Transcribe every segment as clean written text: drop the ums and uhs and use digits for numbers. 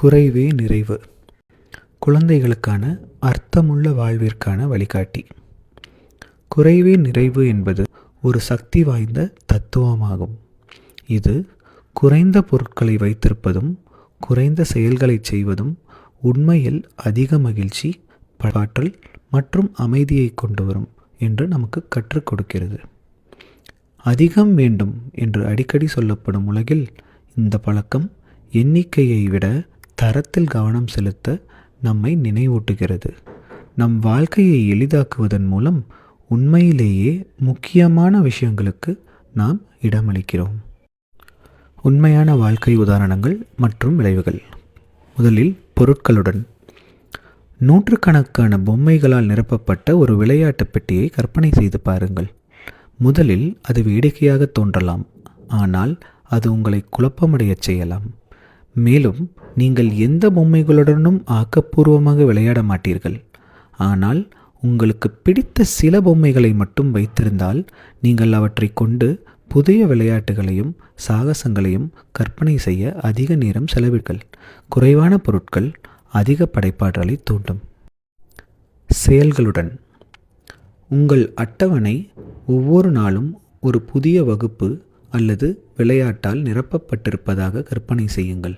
குறைவே நிறைவு. குழந்தைகளுக்கான அர்த்தமுள்ள வாழ்விற்கான வழிகாட்டி. குறைவே நிறைவு என்பது ஒரு சக்தி வாய்ந்த தத்துவமாகும். இது குறைந்த பொருட்களை வைத்திருப்பதும் குறைந்த செயல்களை செய்வதும் உண்மையில் அதிக மகிழ்ச்சி, பற்றாற்றல் மற்றும் அமைதியை கொண்டு வரும் என்று நமக்கு கற்றுக் கொடுக்கிறது. அதிகம் வேண்டும் என்று அடிக்கடி சொல்லப்படும் உலகில் இந்த பழக்கம் எண்ணிக்கையை விட தரத்தில் கவனம் செலுத்த நம்மை நினைவூட்டுகிறது. நம் வாழ்க்கையை எளிதாக்குவதன் மூலம் உண்மையிலேயே முக்கியமான விஷயங்களுக்கு நாம் இடமளிக்கிறோம். உண்மையான வாழ்க்கை உதாரணங்கள் மற்றும் விளைவுகள். முதலில் பொருட்களுடன். நூற்றுக்கணக்கான பொம்மைகளால் நிரப்பப்பட்ட ஒரு விளையாட்டு பெட்டியை கற்பனை செய்து பாருங்கள். முதலில் அது வேடிக்கையாக தோன்றலாம், ஆனால் அது உங்களை குழப்பமடையச் செய்யலாம். மேலும் நீங்கள் எந்த பொம்மைகளுடனும் ஆக்கப்பூர்வமாக விளையாட மாட்டீர்கள். ஆனால் உங்களுக்கு பிடித்த சில பொம்மைகளை மட்டும் வைத்திருந்தால் நீங்கள் அவற்றை கொண்டு புதிய விளையாட்டுகளையும் சாகசங்களையும் கற்பனை செய்ய அதிக நேரம் செலவிடுங்கள். குறைவான பொருட்கள் அதிக படைப்பாற்றலை தூண்டும். செயல்களுடன். உங்கள் அட்டவணை ஒவ்வொரு நாளும் ஒரு புதிய வகுப்பு அல்லது விளையாட்டால் நிரப்பப்பட்டிருப்பதாக கற்பனை செய்யுங்கள்.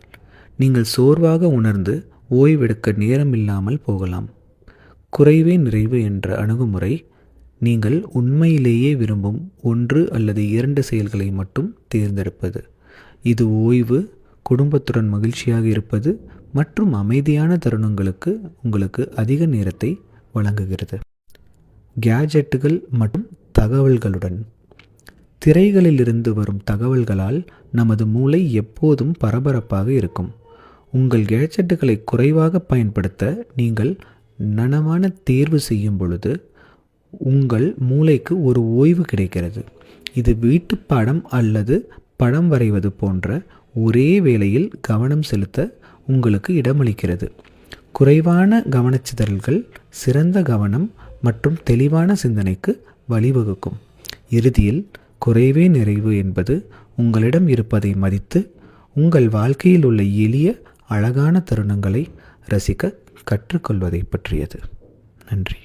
நீங்கள் சோர்வாக உணர்ந்து ஓய்வெடுக்க நேரமில்லாமல் போகலாம். குறைவே நிறைவு என்ற அணுகுமுறை நீங்கள் உண்மையிலேயே விரும்பும் 1 அல்லது 2 செயல்களை மட்டும் தேர்ந்தெடுப்பது. இது ஓய்வு, குடும்பத்துடன் மகிழ்ச்சியாக இருப்பது மற்றும் அமைதியான தருணங்களுக்கு உங்களுக்கு அதிக நேரத்தை வழங்குகிறது. கேஜெட்டுகள் மற்றும் தகவல்களுடன். திரைகளிலிருந்து வரும் தகவல்களால் நமது மூளை எப்போதும் பரபரப்பாக இருக்கும். உங்கள் கேஜெட்டுகளை குறைவாக பயன்படுத்த நீங்கள் நனவான தேர்வு செய்யும் பொழுது உங்கள் மூளைக்கு ஒரு ஓய்வு கிடைக்கிறது. இது வீட்டுப்பாடம் அல்லது படம் வரைவது போன்ற ஒரே வேளையில் கவனம் செலுத்த உங்களுக்கு இடமளிக்கிறது. குறைவான கவனச்சிதறல்கள் சிறந்த கவனம் மற்றும் தெளிவான சிந்தனைக்கு வழிவகுக்கும். இறுதியில் குறைவே நிறைவு என்பது உங்களிடம் இருப்பதை மதித்து உங்கள் வாழ்க்கையில் உள்ள எளிய அழகான தருணங்களை ரசிக்க கற்றுக்கொள்வதை பற்றியது. நன்றி.